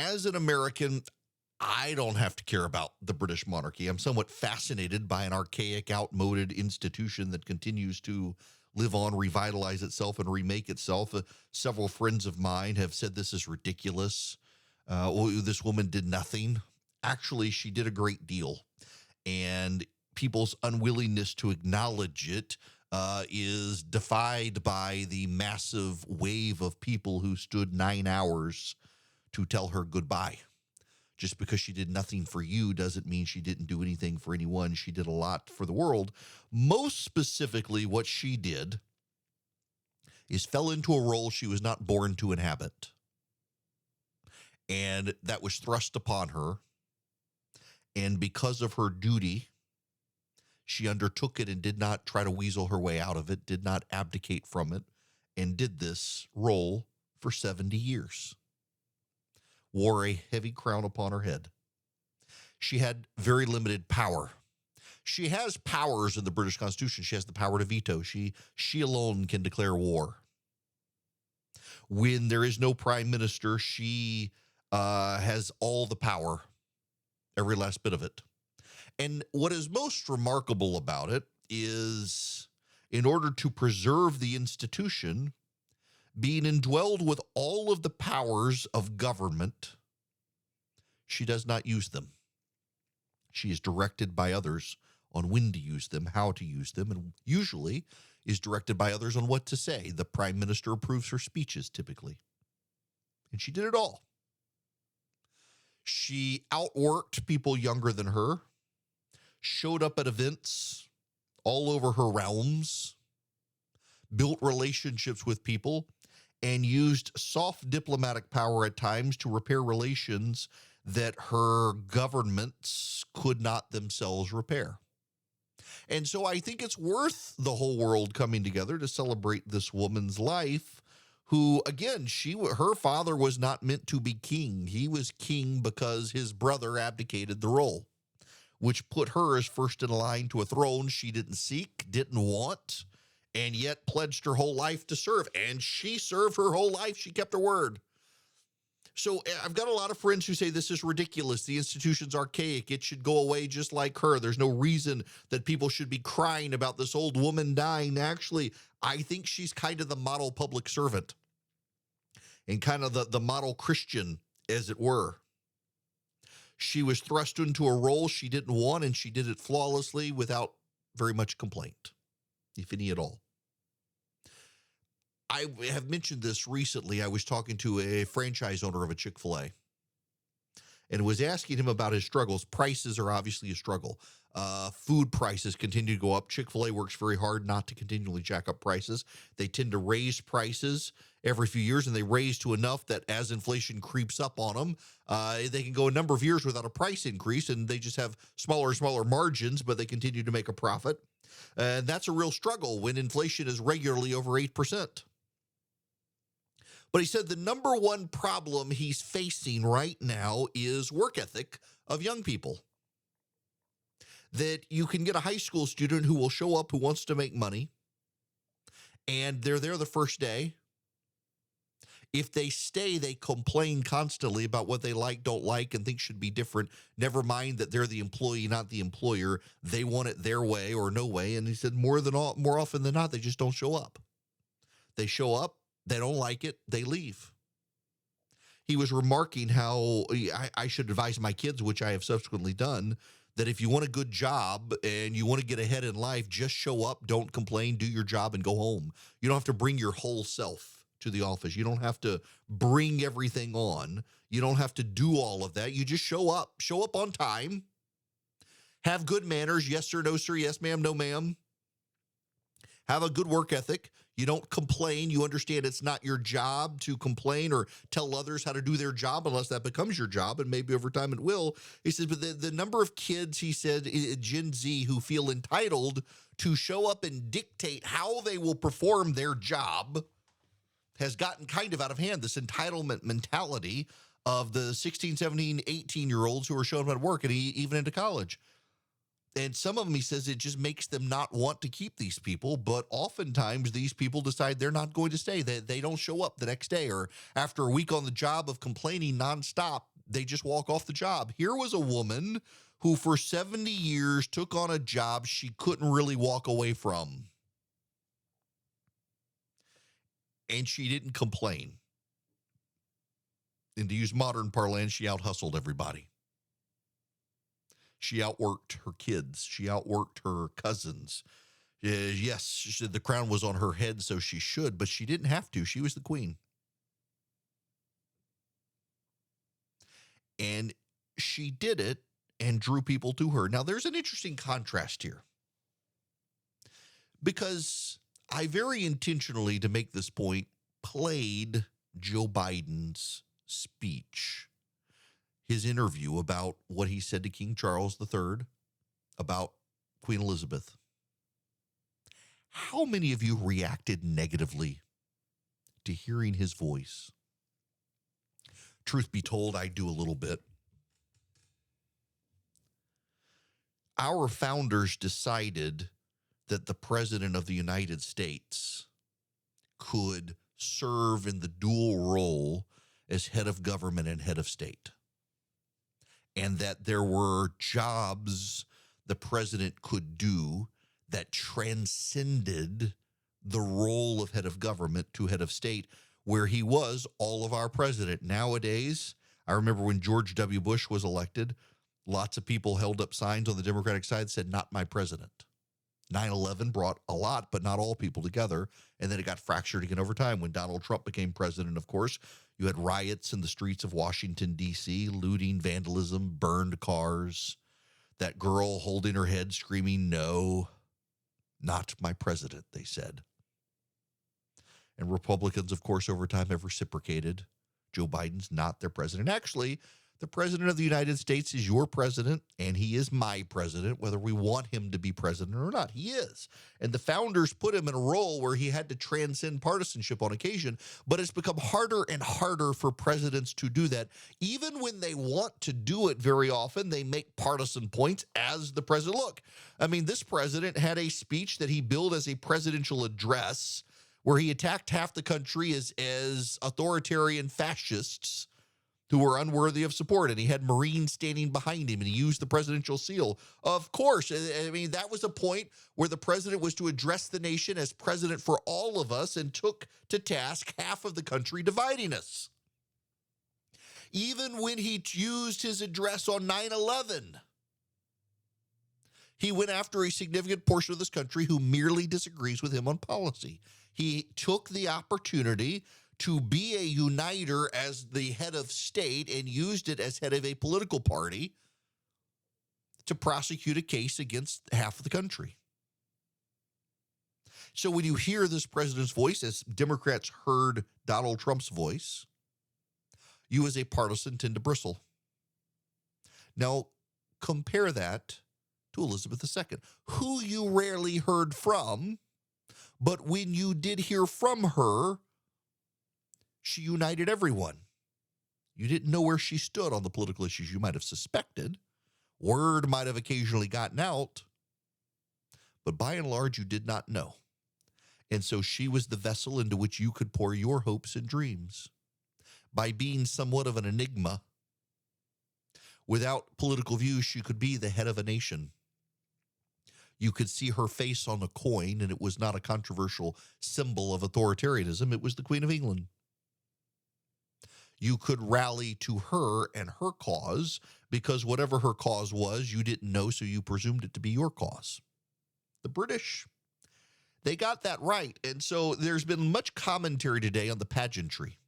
as an American, I don't have to care about the British monarchy. I'm somewhat fascinated by an archaic, outmoded institution that continues to live on, revitalize itself, and remake itself. Several friends of mine have said this is ridiculous. This woman did nothing. Actually, she did a great deal. And people's unwillingness to acknowledge it is defied by the massive wave of people who stood 9 hours to tell her goodbye. Just because she did nothing for you doesn't mean she didn't do anything for anyone. She did a lot for the world. Most specifically, what she did is fell into a role she was not born to inhabit. And that was thrust upon her. And because of her duty, she undertook it and did not try to weasel her way out of it, did not abdicate from it, and did this role for 70 years. Wore a heavy crown upon her head. She had very limited power. She has powers in the British Constitution. She has the power to veto. She alone can declare war. When there is no prime minister, she has all the power, every last bit of it. And what is most remarkable about it is, in order to preserve the institution, being indwelled with all of the powers of government, she does not use them. She is directed by others on when to use them, how to use them, and usually is directed by others on what to say. The prime minister approves her speeches, typically. And she did it all. She outworked people younger than her, showed up at events all over her realms, built relationships with people, and used soft diplomatic power at times to repair relations that her governments could not themselves repair. And so I think it's worth the whole world coming together to celebrate this woman's life, who, again, her father was not meant to be king. He was king because his brother abdicated the role, which put her as first in line to a throne she didn't seek, didn't want, and yet pledged her whole life to serve. And she served her whole life. She kept her word. So I've got a lot of friends who say this is ridiculous. The institution's archaic. It should go away just like her. There's no reason that people should be crying about this old woman dying. Actually, I think she's kind of the model public servant and kind of the model Christian, as it were. She was thrust into a role she didn't want, and she did it flawlessly without very much complaint, if any at all. I have mentioned this recently. I was talking to a franchise owner of a Chick-fil-A and was asking him about his struggles. Prices are obviously a struggle. Food prices continue to go up. Chick-fil-A works very hard not to continually jack up prices. They tend to raise prices every few years, and they raise to enough that as inflation creeps up on them, they can go a number of years without a price increase, and they just have smaller and smaller margins, but they continue to make a profit. And that's a real struggle when inflation is regularly over 8%. But he said the number one problem he's facing right now is work ethic of young people. That you can get a high school student who will show up, who wants to make money, and they're there the first day. If they stay, they complain constantly about what they like, don't like, and think should be different. Never mind that they're the employee, not the employer. They want it their way or no way. And he said more often than not, they just don't show up. They show up. They don't like it. They leave. He was remarking how I should advise my kids, which I have subsequently done, that if you want a good job and you want to get ahead in life, just show up, don't complain, do your job, and go home. You don't have to bring your whole self to the office. You don't have to bring everything on. You don't have to do all of that. You just show up on time, have good manners. Yes, sir, no, sir. Yes, ma'am, no, ma'am. Have a good work ethic. You don't complain. You understand it's not your job to complain or tell others how to do their job unless that becomes your job, and maybe over time it will. He says, but the number of kids, he said, Gen Z, who feel entitled to show up and dictate how they will perform their job has gotten kind of out of hand. This entitlement mentality of the 16, 17, 18-year-olds who are showing up at work and even into college. And some of them, he says, it just makes them not want to keep these people. But oftentimes these people decide they're not going to stay. They don't show up the next day, or after a week on the job of complaining nonstop, They just walk off the job. Here was a woman who for 70 years took on a job she couldn't really walk away from. And she didn't complain. And to use modern parlance, she out-hustled everybody. She outworked her kids. She outworked her cousins. Yes, the crown was on her head, so she should, but she didn't have to. She was the queen. And she did it and drew people to her. Now, there's an interesting contrast here, because I very intentionally, to make this point, played Joe Biden's speech, his interview about what he said to King Charles III about Queen Elizabeth. How many of you reacted negatively to hearing his voice? Truth be told, I do a little bit. Our founders decided that the President of the United States could serve in the dual role as head of government and head of state, and that there were jobs the president could do that transcended the role of head of government to head of state, where he was all of our president. Nowadays, I remember when George W. Bush was elected, lots of people held up signs on the Democratic side that said, "Not my president." 9/11 brought a lot, but not all people together. And then it got fractured again over time. When Donald Trump became president, of course, you had riots in the streets of Washington, D.C., looting, vandalism, burned cars. That girl holding her head screaming, "No, not my president," they said. And Republicans, of course, over time have reciprocated. Joe Biden's not their president. Actually, the president of the United States is your president, and he is my president, whether we want him to be president or not. He is. And the founders put him in a role where he had to transcend partisanship on occasion, but it's become harder and harder for presidents to do that. Even when they want to do it very often, they make partisan points as the president. Look, I mean, this president had a speech that he billed as a presidential address where he attacked half the country as authoritarian fascists who were unworthy of support, and he had Marines standing behind him, and he used the presidential seal. Of course, I mean, that was a point where the president was to address the nation as president for all of us and took to task half of the country, dividing us. Even when he used his address on 9/11, he went after a significant portion of this country who merely disagrees with him on policy. He took the opportunity to be a uniter as the head of state and used it as head of a political party to prosecute a case against half of the country. So when you hear this president's voice, as Democrats heard Donald Trump's voice, you as a partisan tend to bristle. Now, compare that to Elizabeth II, who you rarely heard from, but when you did hear from her, she united everyone. You didn't know where she stood on the political issues you might have suspected. Word might have occasionally gotten out, but by and large, you did not know. And so she was the vessel into which you could pour your hopes and dreams. By being somewhat of an enigma, without political views, she could be the head of a nation. You could see her face on a coin, and it was not a controversial symbol of authoritarianism. It was the Queen of England. You could rally to her and her cause because whatever her cause was, you didn't know, so you presumed it to be your cause. The British, they got that right. And so there's been much commentary today on the pageantry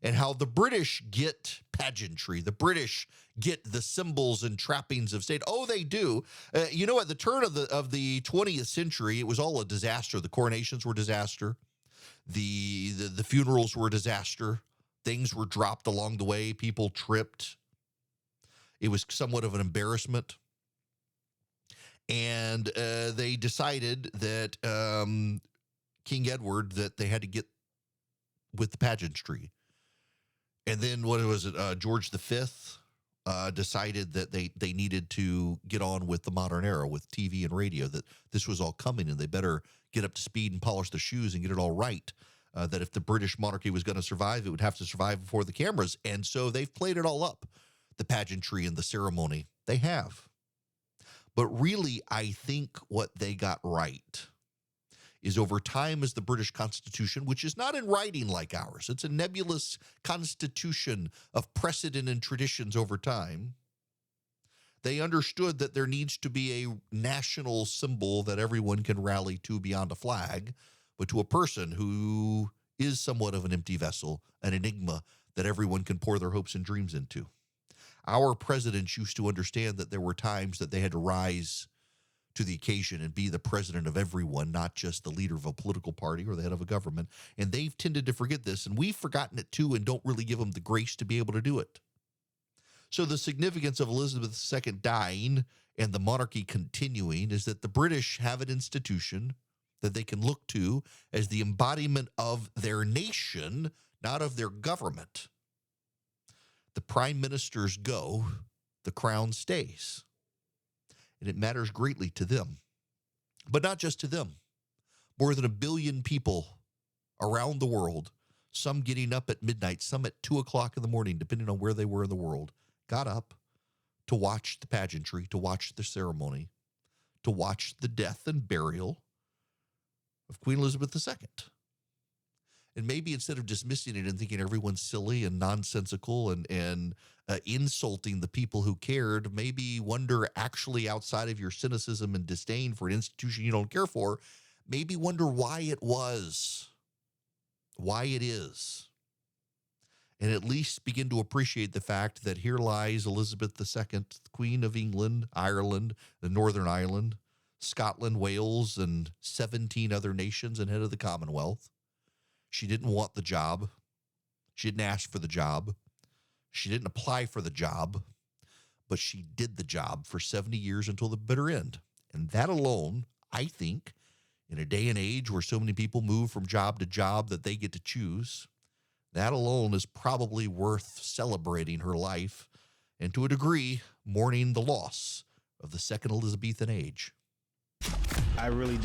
and how the British get pageantry. The British get the symbols and trappings of state. Oh, they do. At the turn of the 20th century, it was all a disaster. The coronations were a disaster. The funerals were a disaster. Things were dropped along the way. People tripped. It was somewhat of an embarrassment. And they decided that King Edward, that they had to get with the pageantry. And then what was it? George V decided that they needed to get on with the modern era with TV and radio, that this was all coming and they better get up to speed and polish their shoes and get it all right. That if the British monarchy was going to survive, it would have to survive before the cameras. And so they've played it all up. the pageantry and the ceremony. They have. But really, I think what they got right is over time as the British Constitution, which is not in writing like ours, it's a nebulous constitution of precedent and traditions over time. They understood that there needs to be a national symbol that everyone can rally to beyond a flag, but to a person who is somewhat of an empty vessel, an enigma that everyone can pour their hopes and dreams into. Our presidents used to understand that there were times that they had to rise to the occasion and be the president of everyone, not just the leader of a political party or the head of a government. And they've tended to forget this, and we've forgotten it too and don't really give them the grace to be able to do it. So the significance of Elizabeth II dying and the monarchy continuing is that the British have an institution that they can look to as the embodiment of their nation, not of their government. The prime ministers go, the crown stays. And it matters greatly to them. But not just to them. More than 1 billion people around the world, some getting up at midnight, some at 2 o'clock in the morning, depending on where they were in the world, got up to watch the pageantry, to watch the ceremony, to watch the death and burial of Queen Elizabeth II. And maybe instead of dismissing it and thinking everyone's silly and nonsensical and insulting the people who cared, maybe wonder actually outside of your cynicism and disdain for an institution you don't care for, maybe wonder why it was, why it is. And at least begin to appreciate the fact that here lies Elizabeth II, Queen of England, Ireland, the Northern Ireland, Scotland, Wales, and 17 other nations and head of the Commonwealth. She didn't want the job. She didn't ask for the job. She didn't apply for the job, but she did the job for 70 years until the bitter end. And that alone, I think, in a day and age where so many people move from job to job that they get to choose, that alone is probably worth celebrating her life and, to a degree, mourning the loss of the second Elizabethan age. I really do.